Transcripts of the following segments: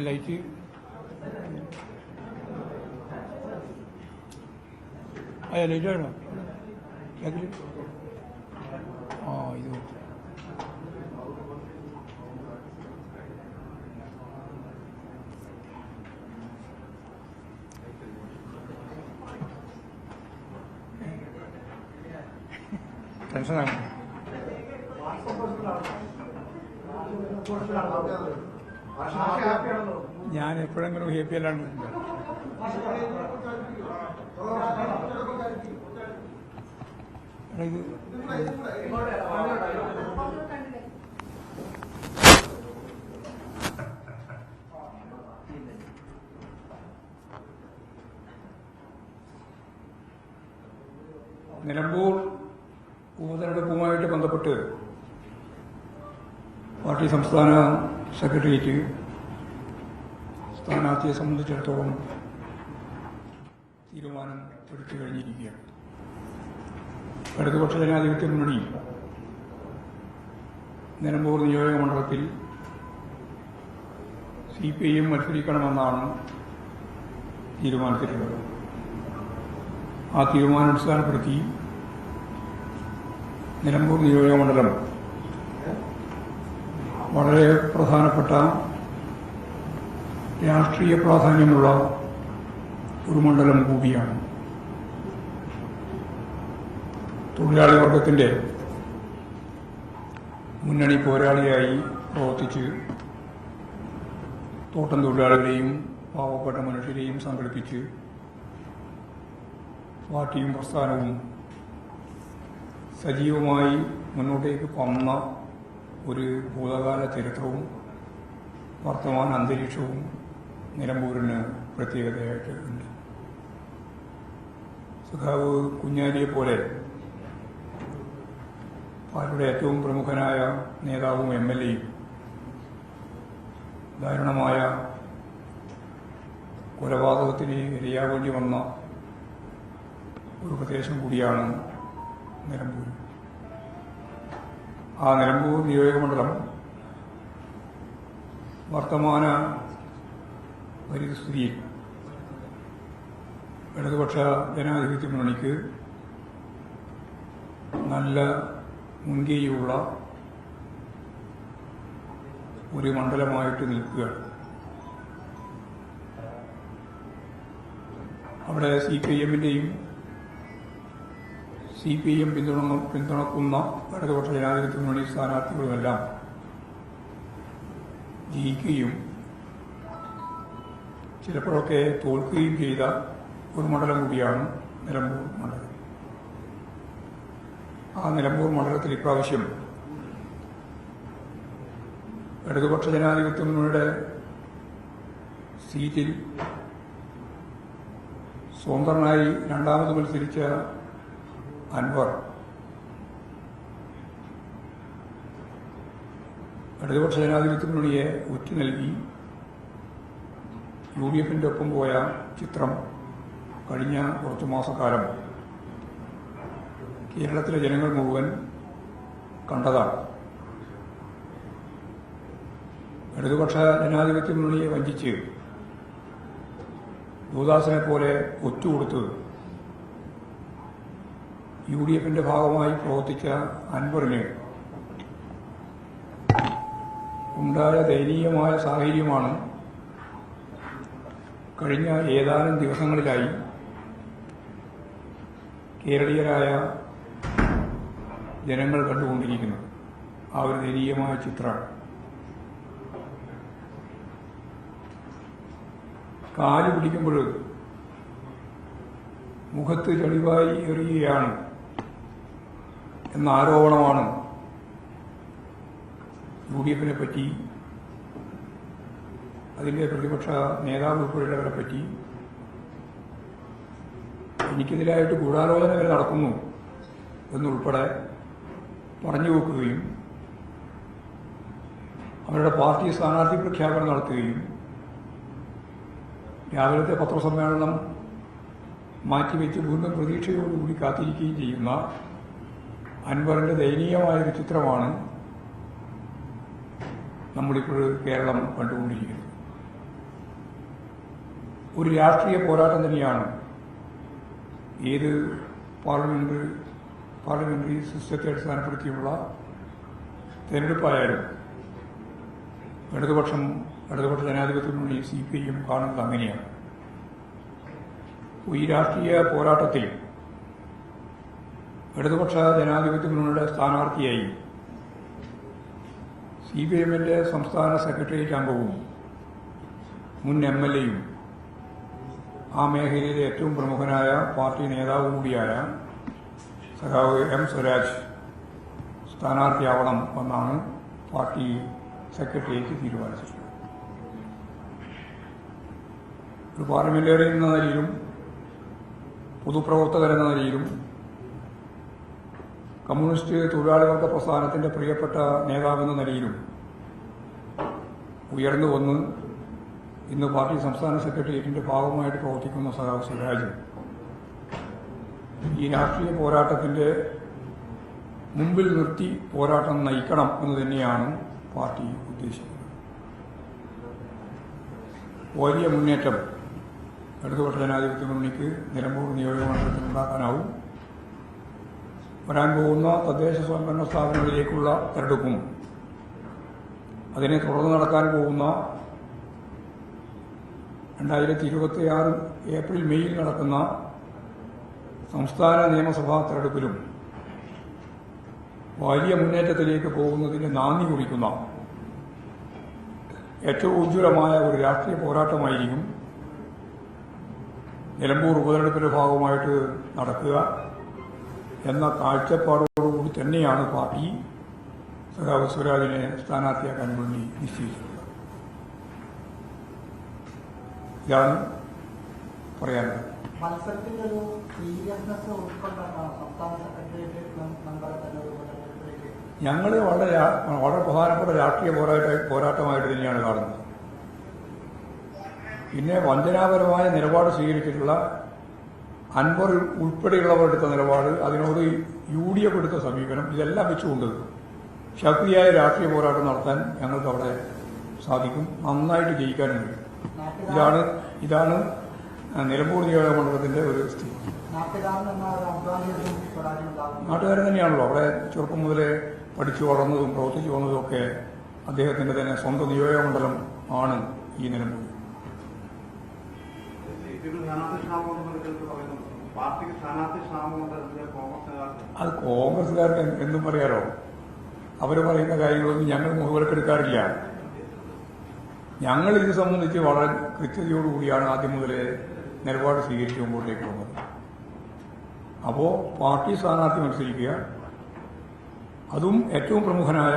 Light അയ്യ light വേണോ ബാക്കിൽ ആ ഇത് ടെൻഷനാണ്. ഞാൻ എപ്പോഴെങ്കിലും ഹാപ്പി അല്ലാണ്ട് ഇത് നിലമ്പൂർ ഉപതെരഞ്ഞെടുപ്പുമായിട്ട് ബന്ധപ്പെട്ട് പാർട്ടി സംസ്ഥാന സെക്രട്ടേറിയറ്റ് സ്ഥാനാർത്ഥിയെ സംബന്ധിച്ചിടത്തോളം തീരുമാനം എടുത്തു കഴിഞ്ഞിരിക്കുകയാണ്. ഇടതുപക്ഷ ജനാധിപത്യ മുന്നണി നിലമ്പൂർ നിയോജക മണ്ഡലത്തിൽ CPIM മത്സരിക്കണമെന്നാണ് തീരുമാനിച്ചിട്ടുള്ളത്. ആ തീരുമാനം അടിസ്ഥാനപ്പെടുത്തി നിലമ്പൂർ നിയോജക മണ്ഡലം വളരെ പ്രധാനപ്പെട്ട രാഷ്ട്രീയ പ്രാധാന്യമുള്ള ഒരു മണ്ഡലം കൂടിയാണ്. തൊഴിലാളി വർഗത്തിന്റെ മുന്നണി പോരാളിയായി പ്രവർത്തിച്ച് തോട്ടം തൊഴിലാളികളെയും പാവപ്പെട്ട മനുഷ്യരെയും സംഘടിപ്പിച്ച് പാർട്ടിയും പ്രസ്ഥാനവും സജീവമായി മുന്നോട്ടേക്ക് വന്ന ഒരു ഭൂതകാല ചരിത്രവും വർത്തമാന അന്തരീക്ഷവും നിലമ്പൂരിന് പ്രത്യേകതയായിട്ട് ഉണ്ട്. സഖാവ് കുഞ്ഞാലിയെപ്പോലെ പാർട്ടിയുടെ ഏറ്റവും പ്രമുഖനായ നേതാവും MLAയും ദാരുണമായ കൊലപാതകത്തിന് ഇരയാവേണ്ടി വന്ന ഒരു പ്രദേശം കൂടിയാണ് നിലമ്പൂർ. ആ നിലമ്പൂർ നിയോജകമണ്ഡലം വർത്തമാന പരിസ്ഥിതിയിൽ ഇടതുപക്ഷ ജനാധിപത്യ മുന്നണിക്ക് നല്ല മുൻകൈയുള്ള ഒരു മണ്ഡലമായിട്ട് നിൽക്കുകയാണ്. അവിടെ CPIM-ന്റെയും CPIM പിന്തുണക്കുന്ന ഇടതുപക്ഷ ജനാധിപത്യ മുന്നണി സ്ഥാനാർത്ഥികളുമെല്ലാം ജയിക്കുകയും ചിലപ്പോഴൊക്കെ തോൽക്കുകയും ചെയ്ത ഒരു മണ്ഡലം കൂടിയാണ് നിലമ്പൂർ മണ്ഡലം. ആ നിലമ്പൂർ മണ്ഡലത്തിൽ ഇപ്രാവശ്യം ഇടതുപക്ഷ ജനാധിപത്യ മുന്നണിയുടെ സീറ്റിൽ സ്വതന്ത്രനായി രണ്ടാമത് മത്സരിച്ച അൻവർ ഇടതുപക്ഷ ജനാധിപത്യ മുന്നണിയെ ഒറ്റ നൽകി UDF-ന്റെ ഒപ്പം പോയ ചിത്രം കഴിഞ്ഞ കുറച്ചു മാസക്കാലം കേരളത്തിലെ ജനങ്ങൾ മുഴുവൻ കണ്ടതാണ്. ഇടതുപക്ഷ ജനാധിപത്യ മുന്നണിയെ വഞ്ചിച്ച് യുവദാസിനെ പോലെ ഒറ്റുകൊടുത്ത് UDF-ന്റെ ഭാഗമായി പ്രവർത്തിച്ച അൻവറിന് ഉണ്ടായ ദയനീയമായ സാഹചര്യമാണ് കഴിഞ്ഞ ഏതാനും ദിവസങ്ങളിലായി കേരളീയരായ ജനങ്ങൾ കണ്ടുകൊണ്ടിരിക്കുന്നത്. ആ ഒരു ദയനീയമായ ചിത്രമാണ്. കാല് പിടിക്കുമ്പോൾ മുഖത്ത് ചളിവായി എറിയുകയാണ് എന്ന ആരോപണമാണ് UDF-നെ പറ്റി, അതിൻ്റെ പ്രതിപക്ഷ നേതാവ് ഉൾപ്പെടെയുള്ളവരെ പറ്റി എനിക്കെതിരായിട്ട് ഗൂഢാലോചന വരെ നടക്കുന്നു എന്നുൾപ്പെടെ പറഞ്ഞു വെക്കുകയും അവരുടെ പാർട്ടി സ്ഥാനാർത്ഥി പ്രഖ്യാപനം നടത്തുകയും രാവിലത്തെ പത്രസമ്മേളനം മാറ്റിവെച്ച് വീണ്ടും പ്രതീക്ഷയോടുകൂടി കാത്തിരിക്കുകയും ചെയ്യുന്ന അൻവറിന്റെ ദയനീയമായൊരു ചിത്രമാണ് നമ്മളിപ്പോൾ കേരളം കണ്ടുകൊണ്ടിരിക്കുന്നത്. ഒരു രാഷ്ട്രീയ പോരാട്ടം തന്നെയാണ് ഏത് പാർലമെന്ററി സിസ്റ്റത്തെ അടിസ്ഥാനപ്പെടുത്തിയുള്ള തെരഞ്ഞെടുപ്പായാലും ഇടതുപക്ഷ ജനാധിപത്യ മുന്നണി CPIM കാണുന്നത് അങ്ങനെയാണ്. ഈ രാഷ്ട്രീയ പോരാട്ടത്തിൽ ഇടതുപക്ഷ ജനാധിപത്യ മുന്നണിയുടെ സ്ഥാനാർത്ഥിയായി CPIMന്റെ സംസ്ഥാന സെക്രട്ടേറിയറ്റ് അംഗവും മുൻ MLAയും ആ മേഖലയിലെ ഏറ്റവും പ്രമുഖനായ പാർട്ടി നേതാവ് കൂടിയായ സഖാവ് M. സ്വരാജ് സ്ഥാനാർത്ഥിയാവണം എന്നാണ് പാർട്ടി സെക്രട്ടേറിയറ്റ് തീരുമാനിച്ചിട്ടുള്ളത്. ഒരു പാർലമെന്റേറിയൻ എന്ന നിലയിലും പൊതുപ്രവർത്തകരെന്ന നിലയിലും കമ്മ്യൂണിസ്റ്റ് തൊഴിലാളി വർഗ പ്രസ്ഥാനത്തിന്റെ പ്രിയപ്പെട്ട നേതാവെന്ന നിലയിലും ഉയർന്നു വന്ന് ഇന്ന് പാർട്ടി സംസ്ഥാന സെക്രട്ടേറിയറ്റിന്റെ ഭാഗമായിട്ട് പ്രവർത്തിക്കുന്ന സഖാവ് സ്വരാജ് ഈ രാഷ്ട്രീയ പോരാട്ടത്തിന്റെ മുമ്പിൽ നിർത്തി പോരാട്ടം നയിക്കണം എന്ന് തന്നെയാണ് പാർട്ടി ഉദ്ദേശിക്കുന്നത്. വലിയ മുന്നേറ്റം ഇടതുപക്ഷ ജനാധിപത്യ മുന്നണിക്ക് നിലമ്പൂർ നിയോജകമണ്ഡലത്തിൽ ഉണ്ടാക്കാനാവും. വരാൻ പോകുന്ന തദ്ദേശ സ്വയംഭരണ സ്ഥാപനങ്ങളിലേക്കുള്ള തെരഞ്ഞെടുപ്പും അതിനെ തുടർന്ന് നടക്കാൻ പോകുന്ന 2026 ഏപ്രിൽ മെയ്യിൽ നടക്കുന്ന സംസ്ഥാന നിയമസഭാ തെരഞ്ഞെടുപ്പിലും വലിയ മുന്നേറ്റത്തിലേക്ക് പോകുന്നതിന് നാന്ദി കുറിക്കുന്ന ഏറ്റവും ഉജ്ജ്വലമായ ഒരു രാഷ്ട്രീയ പോരാട്ടമായിരിക്കും നിലമ്പൂർ ഉപതെരഞ്ഞെടുപ്പിന്റെ ഭാഗമായിട്ട് നടക്കുക എന്ന കാഴ്ചപ്പാടോടുകൂടി തന്നെയാണ് പാർട്ടി സഖാവ് സ്വരാജിനെ സ്ഥാനാർത്ഥിയാക്കാൻ വേണ്ടി നിശ്ചയിച്ചിട്ടുള്ളത്. ഇതാണ് പറയാനുള്ളത്. മത്സരത്തിലൊരു സീരിയസ്നെസ് ഉൾക്കൊണ്ടാണ് സംസ്ഥാന സെക്രട്ടേറിയറ്റ് മെമ്പർ ഞങ്ങൾ വളരെ പ്രധാനപ്പെട്ട രാഷ്ട്രീയ പോരാട്ടമായിട്ട് തന്നെയാണ് കാണുന്നത്. പിന്നെ വഞ്ചനാപരമായ നിലപാട് സ്വീകരിച്ചിട്ടുള്ള അൻവർ ഉൾപ്പെടെയുള്ളവർ എടുത്ത നിലപാട്, അതിനോട് UDF എടുത്ത സമീപനം, ഇതെല്ലാം വെച്ചുകൊണ്ട് ശക്തിയായ രാഷ്ട്രീയ പോരാട്ടം നടത്താൻ ഞങ്ങൾക്ക് അവിടെ സാധിക്കും. നന്നായിട്ട് ജയിക്കാനും കഴിയും. ഇതാണ് നിലമ്പൂർ നിയോജകമണ്ഡലത്തിന്റെ ഒരു സ്ഥിതി. നാട്ടുകാരൻ തന്നെയാണല്ലോ. അവിടെ ചെറുപ്പം മുതലേ പഠിച്ചു വളർന്നതും പ്രവർത്തിച്ചു വന്നതും ഒക്കെ അദ്ദേഹത്തിന്റെ തന്നെ സ്വന്തം നിയോജകമണ്ഡലം ആണ് ഈ നിലമ്പൂർ. അത് കോൺഗ്രസുകാർക്ക് എന്തും പറയാലോ. അവർ പറയുന്ന കാര്യങ്ങളൊന്നും ഞങ്ങൾ മുഖവിലക്കെടുക്കാറില്ല. ഞങ്ങൾ ഇത് സംബന്ധിച്ച് വളരെ കൃത്യതയോടുകൂടിയാണ് ആദ്യം മുതലേ നിലപാട് സ്വീകരിച്ച് മുമ്പോട്ടേക്ക് പോകുന്നത്. അപ്പോൾ പാർട്ടി സ്ഥാനാർത്ഥി മത്സരിക്കുക, അതും ഏറ്റവും പ്രമുഖനായ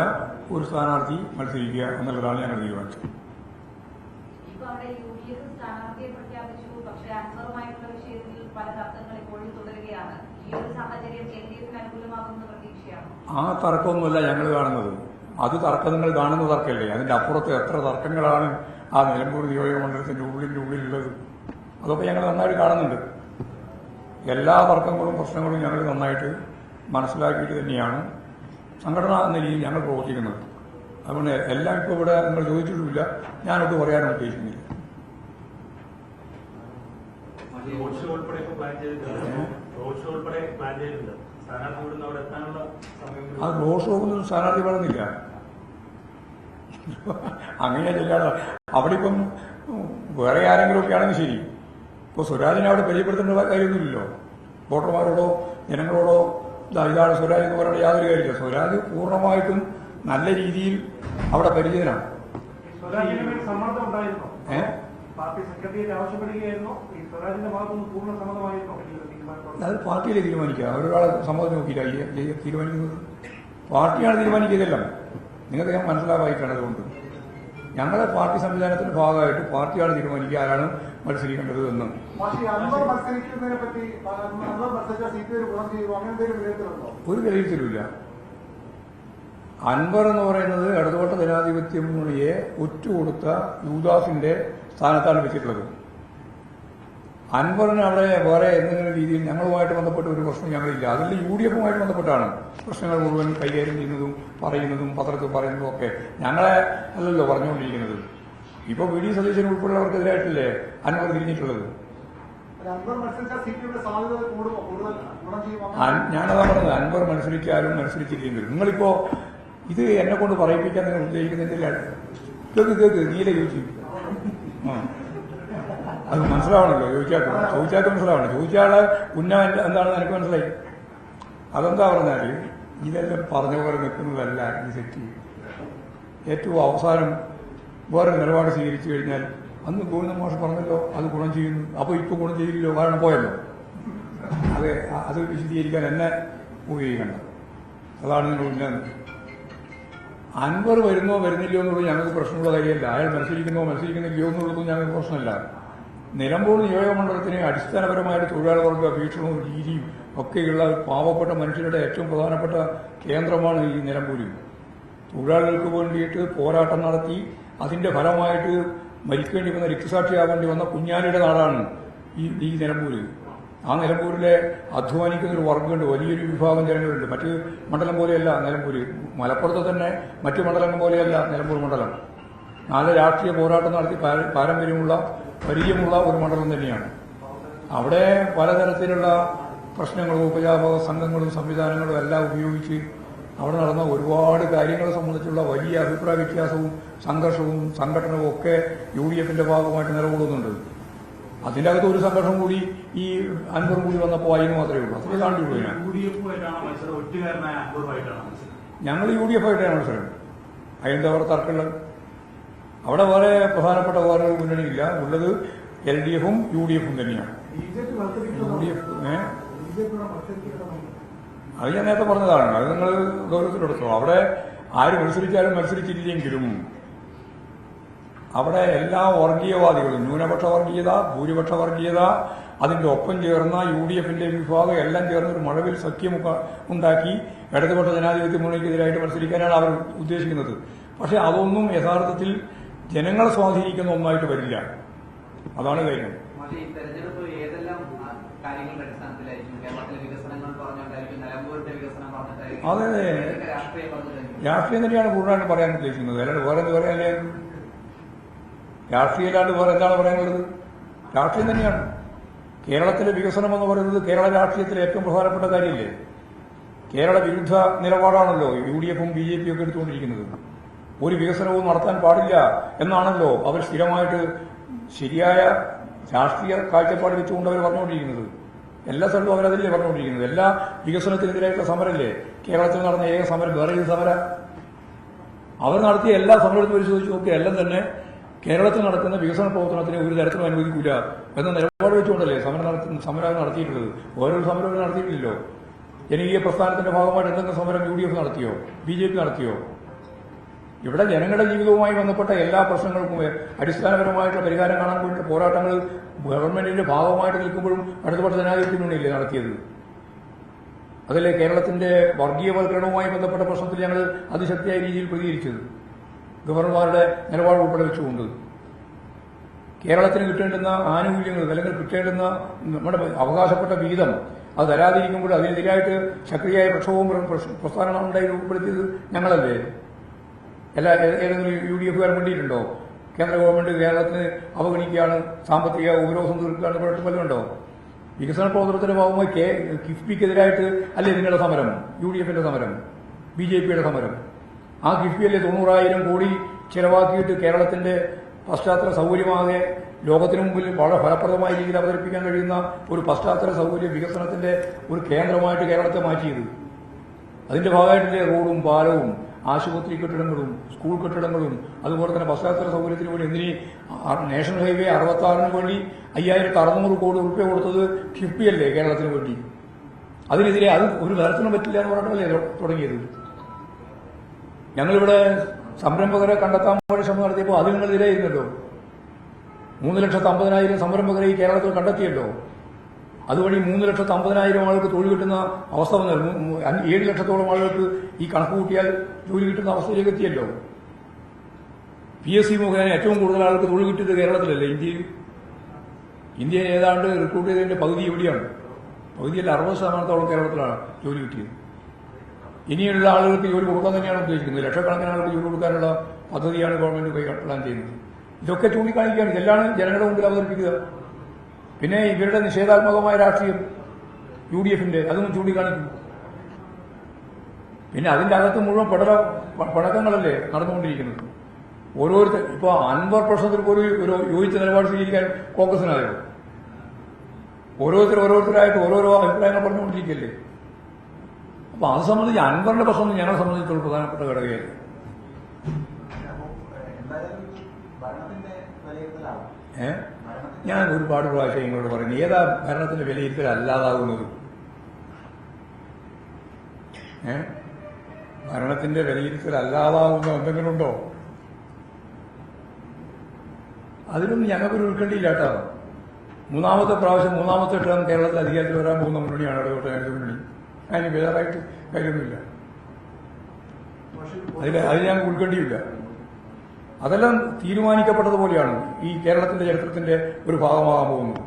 ഒരു സ്ഥാനാർത്ഥി മത്സരിക്കുക എന്നുള്ളതാണ് ഞങ്ങൾ തീരുമാനിച്ചത്. ആ തർക്കമൊന്നുമല്ല ഞങ്ങൾ കാണുന്നത്. അത് തർക്കം നിങ്ങൾ കാണുന്ന തർക്കമല്ലേ. അതിന്റെ അപ്പുറത്ത് എത്ര തർക്കങ്ങളാണ് ആ നിലമ്പൂർ നിയോജകമണ്ഡലത്തിന്റെ ഉള്ളിലുള്ളത്. അതൊക്കെ ഞങ്ങൾ നന്നായിട്ട് കാണുന്നുണ്ട്. എല്ലാ തർക്കങ്ങളും പ്രശ്നങ്ങളും ഞങ്ങൾ നന്നായിട്ട് മനസ്സിലാക്കിയിട്ട് തന്നെയാണ് സംഘടന എന്ന രീതിയിൽ ഞങ്ങൾ പ്രവർത്തിക്കുന്നത്. അതുകൊണ്ട് എല്ലാം ഇപ്പോൾ ഇവിടെ നിങ്ങൾ ചോദിച്ചിട്ടുമില്ല, ഞാനൊട്ട് പറയാനും ഉദ്ദേശിക്കുന്നില്ല. അത് റോഡ് ഷോ ഒന്നും സ്ഥാനാർത്ഥി പറയുന്നില്ല. അങ്ങനെ ചെല്ലാതെ അവിടെ ഇപ്പം വേറെ ആരെങ്കിലും ഒക്കെ ആണെങ്കിൽ ശരി. ഇപ്പോൾ സ്വരാജിനെ അവിടെ പരിചയപ്പെടുത്തേണ്ട കാര്യമൊന്നുമില്ലല്ലോ. വോട്ടർമാരോടോ ജനങ്ങളോടോ ഇതാണ് സ്വരാജ് എന്ന് പറയുന്ന യാതൊരു കാര്യമില്ല. സ്വരാജ് പൂർണ്ണമായിട്ടും നല്ല രീതിയിൽ അവിടെ പരിചിതനാണ്. അത് പാർട്ടിയിലെ തീരുമാനിക്കുക. അവരൊരാളെ സമ്മതം നോക്കിയില്ല തീരുമാനിക്കുന്നത്. പാർട്ടിയാണ് തീരുമാനിക്കുന്നതെല്ലാം. നിങ്ങൾക്ക് ഞാൻ മനസ്സിലാവായിട്ടാണ്. അതുകൊണ്ട് ഞങ്ങളെ പാർട്ടി സംവിധാനത്തിന്റെ ഭാഗമായിട്ട് പാർട്ടിയാണ് തീരുമാനിക്കുക ആരാണ് മത്സരിക്കേണ്ടത് എന്ന്. ഒരു വിലയിരുത്തലുമില്ല. അൻവർ എന്ന് പറയുന്നത് ഇടതുപക്ഷ ജനാധിപത്യ മുന്നണിയെ ഒറ്റുകൊടുത്ത യൂദാസിന്റെ സ്ഥാനത്താണ് വെച്ചിട്ടുള്ളത്. അൻവറിന് അവിടെ വേറെ എന്തെങ്കിലും രീതിയിൽ ഞങ്ങളുമായിട്ട് ബന്ധപ്പെട്ട ഒരു പ്രശ്നം ഞങ്ങളില്ല. അതിൽ UDFുമായിട്ട് ബന്ധപ്പെട്ടാണ് പ്രശ്നങ്ങൾ മുഴുവൻ കൈകാര്യം ചെയ്യുന്നതും പറയുന്നതും പത്രത്തിൽ പറയുന്നതും ഒക്കെ. ഞങ്ങളെ അല്ലല്ലോ പറഞ്ഞുകൊണ്ടിരിക്കുന്നത്. ഇപ്പോൾ വി ഡി സതീശൻ ഉൾപ്പെടെയുള്ളവർക്കെതിരായിട്ടല്ലേ അൻവർ തിരിഞ്ഞിട്ടുള്ളത്. ഞാനതാ പറഞ്ഞത്, അൻവർ മത്സരിച്ചാലും മത്സരിച്ചില്ലെങ്കിലും നിങ്ങളിപ്പോ ഇത് എന്നെ കൊണ്ട് പറയിപ്പിക്കാൻ നിങ്ങൾ ഉദ്ദേശിക്കുന്നതിന്റെ കേക്ക് നീല ചോദിച്ചു അത് മനസ്സിലാവണല്ലോ. ചോദിച്ചാൽ മനസ്സിലാവണം. ചോദിച്ചാളെ ഉന്നം എന്താണെന്ന് എനിക്ക് മനസ്സിലായി. അതെന്താ പറഞ്ഞാല് ഇതെല്ലാം പറഞ്ഞ പോലെ നിൽക്കുന്നതല്ല ഈ സെറ്റ്. ഏറ്റവും അവസാനം വേറെ നിലപാട് സ്വീകരിച്ചു കഴിഞ്ഞാൽ അന്ന് ഗോവിന്ദ മാഷ് പറഞ്ഞല്ലോ അത് ഗുണം ചെയ്യുന്നു, അപ്പോൾ ഇപ്പോൾ ഗുണം ചെയ്യില്ലല്ലോ, കാരണം പോയല്ലോ. അത് വിശദീകരിക്കാൻ എന്നെ ഉപയോഗിക്കേണ്ട. അതാണ് നിങ്ങൾ ഉന്നതം. അൻവർ വരുന്നോ വരുന്നില്ലയോ എന്നുള്ളത് ഞങ്ങൾക്ക് പ്രശ്നമുള്ള കാര്യമല്ല. അയാൾ മത്സരിക്കുന്നില്ലയോ എന്നുള്ളതും ഞങ്ങൾക്ക് പ്രശ്നമല്ല. നിലമ്പൂർ നിയോജകമണ്ഡലത്തിന് അടിസ്ഥാനപരമായിട്ട് തൊഴിലാളികൾക്ക് വീക്ഷണവും രീതിയും ഒക്കെയുള്ള പാവപ്പെട്ട മനുഷ്യരുടെ ഏറ്റവും പ്രധാനപ്പെട്ട കേന്ദ്രമാണ് ഈ നിലമ്പൂര്. തൊഴിലാളികൾക്ക് വേണ്ടിയിട്ട് പോരാട്ടം നടത്തി അതിന്റെ ഫലമായിട്ട് മരിക്കേണ്ടി വന്ന രക്തസാക്ഷിയാവേണ്ടി വന്ന കുഞ്ഞാലിയുടെ നാടാണ് ഈ നിലമ്പൂര്. ആ നിലമ്പൂരിലെ അധ്വാനിക്കുന്ന ഒരു വർഗ്ഗമുണ്ട്, വലിയൊരു വിഭാഗം ജനങ്ങളുണ്ട്. മറ്റ് മണ്ഡലം പോലെയല്ല നിലമ്പൂര്. മലപ്പുറത്ത് തന്നെ മറ്റു മണ്ഡലങ്ങൾ പോലെയല്ല നിലമ്പൂർ മണ്ഡലം. നല്ല രാഷ്ട്രീയ പോരാട്ടം നടത്തി പാരമ്പര്യമുള്ള പരിചയമുള്ള ഒരു മണ്ഡലം തന്നെയാണ്. അവിടെ പലതരത്തിലുള്ള പ്രശ്നങ്ങളും ഉപജാപക സംഘങ്ങളും സംവിധാനങ്ങളും എല്ലാം ഉപയോഗിച്ച് അവിടെ നടന്ന ഒരുപാട് കാര്യങ്ങളെ സംബന്ധിച്ചുള്ള വലിയ അഭിപ്രായ വ്യത്യാസവും സംഘർഷവും സംഘടനവും ഒക്കെ UDF ഭാഗമായിട്ട് നിലകൊള്ളുന്നുണ്ട്. അതിന്റെ അകത്ത് ഒരു സംഘർഷം കൂടി ഈ അൻവർ കൂടി വന്നപ്പോൾ അതിന് മാത്രമേ ഉള്ളൂ. അത്രേ താണ്ടിയുള്ളൂ. ഞങ്ങൾ UDF ആയിട്ടാണ് മത്സരം. അതിന്റെ അവർ തർക്കമുള്ളത് അവിടെ വേറെ പ്രധാനപ്പെട്ട വേറെ മുന്നണിയില്ല. ഉള്ളത് LDF-ഉം UDF-ഉം തന്നെയാണ്. അത് ഞാൻ നേരത്തെ പറഞ്ഞതാണ്. അത് നിങ്ങൾ ഗൗരവത്തിലെടുത്തോ. അവിടെ ആര് മത്സരിച്ചാലും മത്സരിച്ചില്ലെങ്കിലും അവിടെ എല്ലാ വർഗീയവാദികളും, ന്യൂനപക്ഷ വർഗീയത, ഭൂരിപക്ഷ വർഗീയത, അതിന്റെ ഒപ്പം ചേർന്ന UDF വിഭാഗം എല്ലാം ചേർന്ന് ഒരു മഴവിൽ സഖ്യം ഉണ്ടാക്കി ഇടതുപക്ഷ ജനാധിപത്യ മുന്നണിക്കെതിരായിട്ട് മത്സരിക്കാനാണ് അവർ ഉദ്ദേശിക്കുന്നത്. പക്ഷെ അതൊന്നും യഥാർത്ഥത്തിൽ ജനങ്ങളെ സ്വാധീനിക്കുന്ന ഒന്നായിട്ട് വരില്ല. അതാണ് കാര്യം. അതെ, രാഷ്ട്രീയം തന്നെയാണ് കൂടുതലായിട്ട് പറയാൻ ഉദ്ദേശിക്കുന്നത്. അല്ലാണ്ട് വേറെ എന്ത് പറയാനല്ലേ? രാഷ്ട്രീയല്ലാണ്ട് വേറെ എന്താണ് പറയാനുള്ളത്? രാഷ്ട്രീയം തന്നെയാണ്. കേരളത്തിലെ വികസനം എന്ന് പറയുന്നത് കേരള രാഷ്ട്രീയത്തിലെ ഏറ്റവും പ്രധാനപ്പെട്ട കാര്യമില്ലേ? കേരള വിരുദ്ധ നിലപാടാണല്ലോ UDF-ഉം BJP ഒക്കെ എടുത്തുകൊണ്ടിരിക്കുന്നത്. ഒരു വികസനവും നടത്താൻ പാടില്ല എന്നാണല്ലോ അവർ സ്ഥിരമായിട്ട് ശരിയായ രാഷ്ട്രീയ കാഴ്ചപ്പാട് വെച്ചുകൊണ്ട് അവർ പറഞ്ഞുകൊണ്ടിരിക്കുന്നത്. എല്ലാ സ്ഥലത്തും അവരതല്ലേ പറഞ്ഞുകൊണ്ടിരിക്കുന്നത്. എല്ലാ വികസനത്തിനെതിരായിട്ടുള്ള സമരമല്ലേ കേരളത്തിൽ നടന്ന ഏക സമരം? വേറെ ഏത് സമരം? അവർ നടത്തിയ എല്ലാ സമരത്തും പരിശോധിച്ച് നോക്കിയ എല്ലാം തന്നെ കേരളത്തിൽ നടക്കുന്ന വികസന പ്രവർത്തനത്തിന് ഒരു തരത്തിലും അനുവദിക്കില്ല എന്ന നിലപാട് വെച്ചുകൊണ്ടല്ലേ സമരം നടത്തിയിട്ടുള്ളത്. ഓരോ സമരവും നടത്തിയിട്ടില്ലല്ലോ. ജനകീയ പ്രസ്ഥാനത്തിന്റെ ഭാഗമായിട്ട് എന്തെങ്കിലും സമരം UDF നടത്തിയോ? BJP നടത്തിയോ? ഇവിടെ ജനങ്ങളുടെ ജീവിതവുമായി ബന്ധപ്പെട്ട എല്ലാ പ്രശ്നങ്ങൾക്കും അടിസ്ഥാനപരമായിട്ടുള്ള പരിഹാരം കാണാൻ വേണ്ടിയിട്ട് പോരാട്ടങ്ങൾ ഗവൺമെന്റിന്റെ ഭാഗമായിട്ട് നിൽക്കുമ്പോഴും ഇടതുപക്ഷ ജനാധിപത്യ മുന്നണിയില്ലേ നടത്തിയത്? അതല്ലേ കേരളത്തിന്റെ വർഗീയവൽക്കരണവുമായി ബന്ധപ്പെട്ട പ്രശ്നത്തിൽ ഞങ്ങൾ അതിശക്തിയായ രീതിയിൽ പ്രതികരിച്ചത്, ഗവർണർമാരുടെ നിലപാട് ഉൾപ്പെടെ വെച്ചുകൊണ്ട്. കേരളത്തിന് കിട്ടേണ്ടുന്ന ആനുകൂല്യങ്ങൾ അല്ലെങ്കിൽ കിട്ടേണ്ടുന്ന നമ്മുടെ അവകാശപ്പെട്ട വിഹിതം അത് തരാതിരിക്കുമ്പോൾ അതിനെതിരായിട്ട് ശക്തിയായ പ്രക്ഷോഭവും പ്രസ്ഥാനമാണ് ഉണ്ടായി രൂപപ്പെടുത്തിയത് ഞങ്ങളല്ലേ? ഏതെങ്കിലും UDF-കാർ വേണ്ടിയിട്ടുണ്ടോ? കേന്ദ്ര ഗവൺമെന്റ് കേരളത്തിന് അവഗണിക്കുകയാണ്, സാമ്പത്തിക ഉപരോധം തീർക്കുകയാണ് പറഞ്ഞിട്ട് വല്ലതുണ്ടോ? വികസന പ്രവർത്തനത്തിന്റെ ഭാഗമായി കിഫ്ബിക്കെതിരായിട്ട് അല്ലേ നിങ്ങളുടെ സമരം, UDF-ന്റെ സമരം, BJP-യുടെ സമരം? ആ കിഫ്ബിയല്ലേ 90,000 കോടി ചെലവാക്കിയിട്ട് കേരളത്തിന്റെ പശ്ചാത്തല സൗകര്യമാകെ ലോകത്തിന് മുമ്പിൽ വളരെ ഫലപ്രദമായ രീതിയിൽ അവതരിപ്പിക്കാൻ കഴിയുന്ന ഒരു പശ്ചാത്തല സൗകര്യ വികസനത്തിന്റെ ഒരു കേന്ദ്രമായിട്ട് കേരളത്തെ മാറ്റിയത്. അതിന്റെ ഭാഗമായിട്ടില്ലേ റോഡും പാലവും ആശുപത്രി കെട്ടിടങ്ങളും സ്കൂൾ കെട്ടിടങ്ങളും അതുപോലെ തന്നെ പശ്ചാത്തല സൗകര്യത്തിന് വേണ്ടി എന്തിനീ നാഷണൽ ഹൈവേ 66 വേണ്ടി 5,600 കോടി റുപ്യ കൊടുത്തത് കിഫ്ബിയല്ലേ കേരളത്തിന് വേണ്ടി? അതിനെതിരെ അത് ഒരു തരത്തിനും പറ്റില്ല എന്ന് പറഞ്ഞിട്ടല്ലേ തുടങ്ങിയത്. ഞങ്ങളിവിടെ സംരംഭകരെ കണ്ടെത്താൻ വേണ്ടി ശ്രമം നടത്തിയപ്പോൾ അത് നിങ്ങളെതിരായിരുന്നല്ലോ. 3,50,000 സംരംഭകരെ ഈ കേരളത്തിൽ കണ്ടെത്തിയല്ലോ. അതുവഴി 3,50,000 ആളുകൾക്ക് തൊഴിൽ കിട്ടുന്ന അവസ്ഥ വന്നാൽ 7 ലക്ഷത്തോളം ആളുകൾക്ക് ഈ കണക്ക് കൂട്ടിയാൽ ജോലി കിട്ടുന്ന അവസ്ഥയിലേക്ക് എത്തിയല്ലോ. PSC മുഖേന ഏറ്റവും കൂടുതൽ ആൾക്ക് തൊഴിൽ കിട്ടിയത് കേരളത്തിലല്ലേ? ഇന്ത്യയിൽ ഏതാണ്ട് റിക്രൂട്ട് ചെയ്തതിന്റെ പകുതി എവിടെയാണ്? പകുതിയല്ല, 60% കേരളത്തിലാണ് ജോലി കിട്ടിയത്. ഇനിയുള്ള ആളുകൾക്ക് ജോലി കൊടുക്കാൻ തന്നെയാണ് ഉദ്ദേശിക്കുന്നത്. ലക്ഷക്കണക്കിന് ആളുകൾക്ക് ജോലി കൊടുക്കാനുള്ള പദ്ധതിയാണ് ഗവൺമെന്റ് പ്ലാൻ ചെയ്യുന്നത്. ഇതൊക്കെ ചൂണ്ടിക്കാണിക്കുകയാണ്. ഇതെല്ലാം ജനങ്ങളുടെ മുമ്പിൽ അവതരിപ്പിക്കുക. പിന്നെ ഇവരുടെ നിഷേധാത്മകമായ രാഷ്ട്രീയം UDF-ന്റെ അതും ചൂണ്ടിക്കാണിക്കും. പിന്നെ അതിന്റെ അകത്ത് മുഴുവൻ പടക്കങ്ങളല്ലേ നടന്നുകൊണ്ടിരിക്കുന്നത്. ഓരോരുത്തർ ഇപ്പൊ അൻവർ പ്രശ്നത്തിൽ പോലും ഒരു യോജിച്ച നിലപാട് സ്വീകരിക്കാൻ കോൺഗ്രസിനായോ? ഓരോരുത്തരായിട്ട് ഓരോരോ അഭിപ്രായങ്ങൾ പറഞ്ഞുകൊണ്ടിരിക്കുകയല്ലേ. അപ്പൊ അത് സംബന്ധിച്ച് അൻവറിന്റെ പ്രശ്നം ഞങ്ങളെ സംബന്ധിച്ചുള്ള പ്രധാനപ്പെട്ട ഘടകമായിരുന്നു. ഞാൻ ഒരുപാട് പ്രാവശ്യം നിങ്ങളോട് പറയുന്നു, ഏതാ ഭരണത്തിന്റെ വിലയിരുത്തൽ അല്ലാതാകുന്നത്? ഭരണത്തിന്റെ വിലയിരുത്തൽ അല്ലാതാകുന്ന എന്തെങ്കിലും ഉണ്ടോ? അതിലൊന്നും ഞങ്ങൾക്കൊരു ഉൾക്കണ്ടിയില്ല കേട്ടോ. മൂന്നാമത്തെ ടേം കേരളത്തിൽ അധികാരത്തിൽ വരാൻ പോകുന്ന മുന്നണിയാണ് ഇടതുപക്ഷ മുന്നണി. അതിന് വേറായിട്ട് കാര്യമൊന്നുമില്ല. അതിൽ ഞങ്ങൾക്ക് ഉൾക്കണ്ടിയില്ല. അതെല്ലാം തീരുമാനിക്കപ്പെട്ടതുപോലെയാണ് ഈ കേരളത്തിന്റെ ചരിത്രത്തിന്റെ ഒരു ഭാഗമാകാൻ പോകുന്നത്.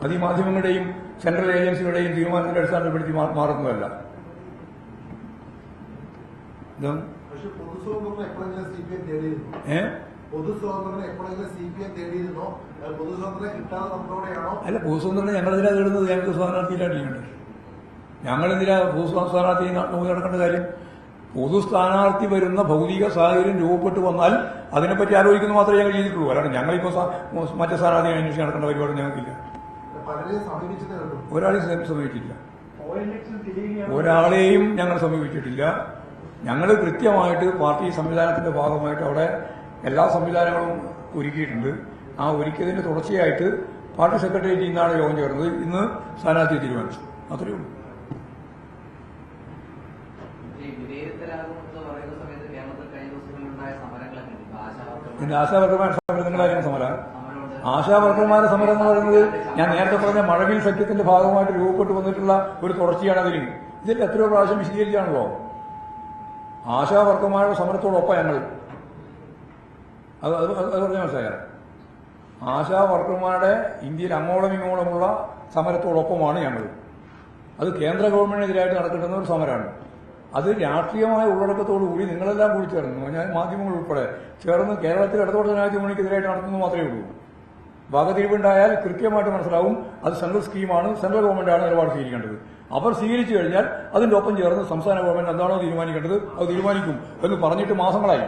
അത് ഈ മാധ്യമങ്ങളുടെയും സെൻട്രൽ ഏജൻസികളുടെയും തീരുമാനത്തിന്റെ അടിസ്ഥാനപ്പെടുത്തി മാറുന്നതല്ല. അല്ല, പൊതുസ്വതന്ത്രം ഞങ്ങളെന്തിനാ തേടുന്നത്? ഞങ്ങൾക്ക് സ്ഥാനാർത്ഥിയിലാണ്. ഞങ്ങളെന്തിനാ പൊതു സ്ഥാനാർത്ഥി നടക്കേണ്ട കാര്യം? പൊതു സ്ഥാനാർത്ഥി വരുന്ന ഭൗതിക സാഹചര്യം രൂപപ്പെട്ടു വന്നാൽ അതിനെപ്പറ്റി ആലോചിക്കുന്നത് മാത്രമേ ഞങ്ങൾ ചെയ്തിട്ടുള്ളൂ. അല്ലാണ്ട് ഞങ്ങളിപ്പോൾ മറ്റേ സ്ഥാനാർത്ഥിയെ അന്വേഷിച്ച് നടക്കേണ്ട പരിപാടി ഞങ്ങൾക്കില്ല. ഒരാളെയും സമീപിച്ചിട്ടില്ല. ഒരാളെയും ഞങ്ങൾ സമീപിച്ചിട്ടില്ല. ഞങ്ങൾ കൃത്യമായിട്ട് പാർട്ടി സംവിധാനത്തിന്റെ ഭാഗമായിട്ട് അവിടെ എല്ലാ സംവിധാനങ്ങളും ഒരുക്കിയിട്ടുണ്ട്. ആ ഒരുക്കിയതിന്റെ തുടർച്ചയായിട്ട് പാർട്ടി സെക്രട്ടേറിയറ്റ് ഇന്നാണ് യോഗം ചേർന്നത്. ഇന്ന് സ്ഥാനാർത്ഥിയെ തീരുമാനിച്ചു. അത്രയേ ഉള്ളൂ. പിന്നെ ആശാവർക്കർമാരുടെ സമരങ്ങളായിരുന്നു സമരം. ആശാവർക്കർമാരുടെ സമരം എന്ന് പറയുന്നത് ഞാൻ നേരത്തെ പറഞ്ഞ മഴവിൽ സഖ്യത്തിന്റെ ഭാഗമായിട്ട് രൂപപ്പെട്ടു വന്നിട്ടുള്ള ഒരു തുടർച്ചയാണ്. ഇതിൽ എത്രയോ പ്രാവശ്യം വിശദീകരിച്ചാണല്ലോ. ആശാവർക്കർമാരുടെ സമരത്തോടൊപ്പം ഞങ്ങൾ അത് പറഞ്ഞാൽ മനസ്സിലായാൽ ആശാവർക്കർമാരുടെ ഇന്ത്യയിൽ അങ്ങോളം ഇങ്ങോളമുള്ള സമരത്തോടൊപ്പമാണ് ഞങ്ങൾ. അത് കേന്ദ്ര ഗവൺമെന്റിനെതിരായിട്ട് നടക്കുന്ന ഒരു സമരമാണ്. അത് രാഷ്ട്രീയമായ ഉള്ളടക്കത്തോടുകൂടി നിങ്ങളെല്ലാം കൂടി ചേർന്നു, ഞാൻ മാധ്യമങ്ങൾ ഉൾപ്പെടെ ചേർന്ന് കേരളത്തിൽ ഇടതുപക്ഷ ജനാധിപത്യ മുന്നണിക്കെതിരായിട്ട് നടത്തുന്നത് മാത്രമേ ഉള്ളൂ. വകതിരിവുണ്ടായാൽ കൃത്യമായിട്ട് മനസ്സിലാവും അത് സെൻട്രൽ സ്കീമാണ്, സെൻട്രൽ ഗവൺമെന്റാണ് നിലപാട് സ്വീകരിക്കേണ്ടത്. അവർ സ്വീകരിച്ചു കഴിഞ്ഞാൽ അതിന്റെ ഒപ്പം ചേർന്ന് സംസ്ഥാന ഗവൺമെന്റ് എന്താണോ തീരുമാനിക്കേണ്ടത് അത് തീരുമാനിക്കും എന്ന് പറഞ്ഞിട്ട് മാസങ്ങളായി.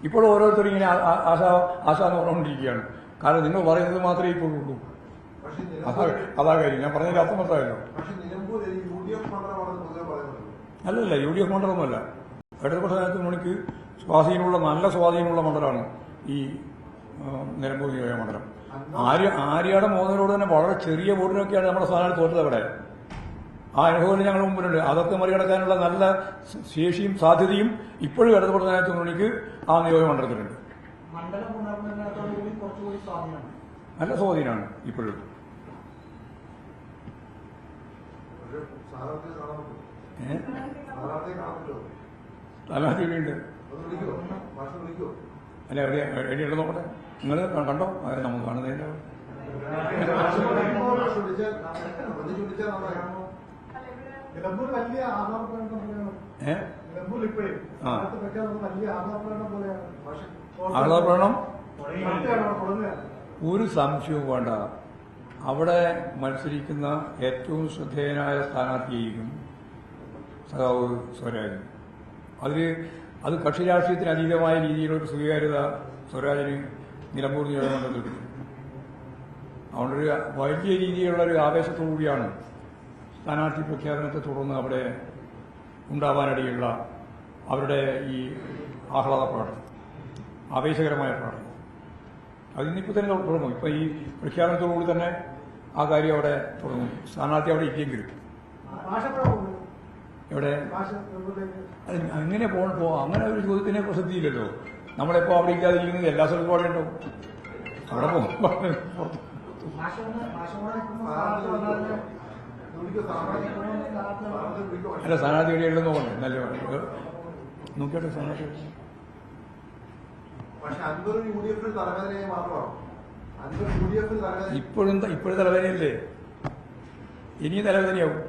ഇപ്പോഴും ഓരോരുത്തരും ഇങ്ങനെ ആശ എന്ന് പറഞ്ഞുകൊണ്ടിരിക്കുകയാണ്. കാരണം നിങ്ങൾ പറയുന്നത് മാത്രമേ ഇപ്പോഴുള്ളൂ. അതാ കാര്യം. ഞാൻ പറഞ്ഞതിന്റെ അർത്ഥം മനസ്സിലായല്ലോ. അല്ലല്ല, UDF മണ്ഡലമൊന്നുമല്ല. ഇടതുപക്ഷ ജനാധിപത്യ മുന്നണിക്ക് നല്ല സ്വാധീനമുള്ള മണ്ഡലമാണ് ഈ നിലമ്പൂർ നിയോജക മണ്ഡലം. ആര്യാടെ മോഹനോട് തന്നെ വളരെ ചെറിയ വോട്ടിനൊക്കെയാണ് നമ്മുടെ സ്ഥാനാർത്ഥി തോറ്റത്. അവിടെ ആ അനുഭവം ഞങ്ങളുടെ മുമ്പിലുണ്ട്. അതൊക്കെ മറികടക്കാനുള്ള നല്ല ശേഷിയും സാധ്യതയും ഇപ്പോഴും ഇടതുപക്ഷ ജനാധിപത്യ മുന്നണിക്ക് ആ നിയോജക മണ്ഡലത്തിലുണ്ട്. നല്ല സ്വാധീനമാണ് ഇപ്പോഴും. സ്ഥാനാർത്ഥിയുണ്ട്. അല്ല, എവിടെയുണ്ട് നോക്കട്ടെ. നിങ്ങൾ കണ്ടോ? നമുക്ക് കാണുന്നതിന്റെ ആഹ്ലാദപ്രകടനം ഒരു സംശയവും വേണ്ട. അവിടെ മത്സരിക്കുന്ന ഏറ്റവും ശ്രദ്ധേയനായ സ്ഥാനാർത്ഥിയായിരിക്കും സഖാവ് സ്വരാജ്. അത് കക്ഷി രാഷ്ട്രീയത്തിന് അതീതമായ രീതിയിലൊരു സ്വീകാര്യത സ്വരാജിന് നിലമ്പൂർ നിയോജകമണ്ഡലത്തിൽ കിട്ടും. അതുകൊണ്ടൊരു വലിയ രീതിയിലുള്ളൊരു ആവേശത്തോടുകൂടിയാണ് സ്ഥാനാർത്ഥി പ്രഖ്യാപനത്തെ തുടർന്ന് അവിടെ ഉണ്ടാവാനിടയുള്ള അവരുടെ ഈ ആഹ്ലാദ പ്രകടനം, ആവേശകരമായ പ്രകടനം. അതിന്നിപ്പോൾ തന്നെ തുടങ്ങും. ഇപ്പം ഈ പ്രഖ്യാപനത്തോടുകൂടി തന്നെ ആ കാര്യം അവിടെ തുടങ്ങും. സ്ഥാനാർത്ഥി അവിടെ ഇരിക്കെങ്കിലും എവിടെ അങ്ങനെ അങ്ങനെ ഒരു ചോദ്യത്തിനെ പ്രസക്തിയില്ലല്ലോ. നമ്മളെപ്പോ അവിടെ ഇല്ലാതിരിക്കുന്നത് എല്ലാ സ്ഥലത്തും അവിടെ ഉണ്ടാവും. അവിടെ അല്ല, സ്ഥാനാർത്ഥി എവിടെയുള്ളത് നോക്കണ്ടേ? നല്ല നോക്കിയോട്ടെ സ്ഥാനാർത്ഥി. ഇപ്പോഴും തലവേദനയല്ലേ? ഇനിയും തലവേദനയാവും.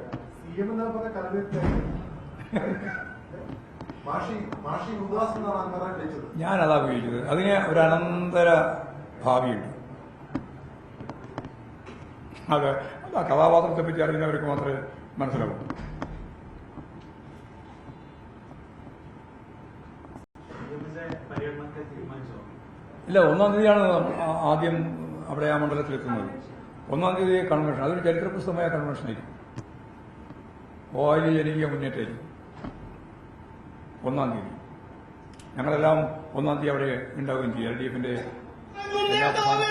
മാഷി ഉദാസ് എന്നാണ് അങ്ങനെ വിളിച്ചത്. ഞാനതാ ഉപയോഗിച്ചത്. അതിന് ഒരു അനന്തര ഭാവിയുണ്ട്. അത് ആ കഥാപാത്രത്തെ പറ്റി അറിയുന്നവർക്ക് മാത്രമേ മനസ്സിലാവൂ. ഇല്ല, 1-ാം തീയതിയാണ് ആദ്യം അവിടെ ആ മണ്ഡലത്തിലെത്തുന്നത്. 1-ാം തീയതി കൺവെൻഷൻ, അതൊരു ചരിത്രപ്രസിദ്ധമായ കൺവെൻഷനായിരിക്കും. ഓയിലി ജനകീയ മുന്നേറ്റമായിരിക്കും 1-ാം തീയതി. ഞങ്ങളെല്ലാം 1-ാം തീയതി അവിടെ ഉണ്ടാവുകയും ചെയ്യും. LDF-ന്റെ എല്ലാ പ്രധാന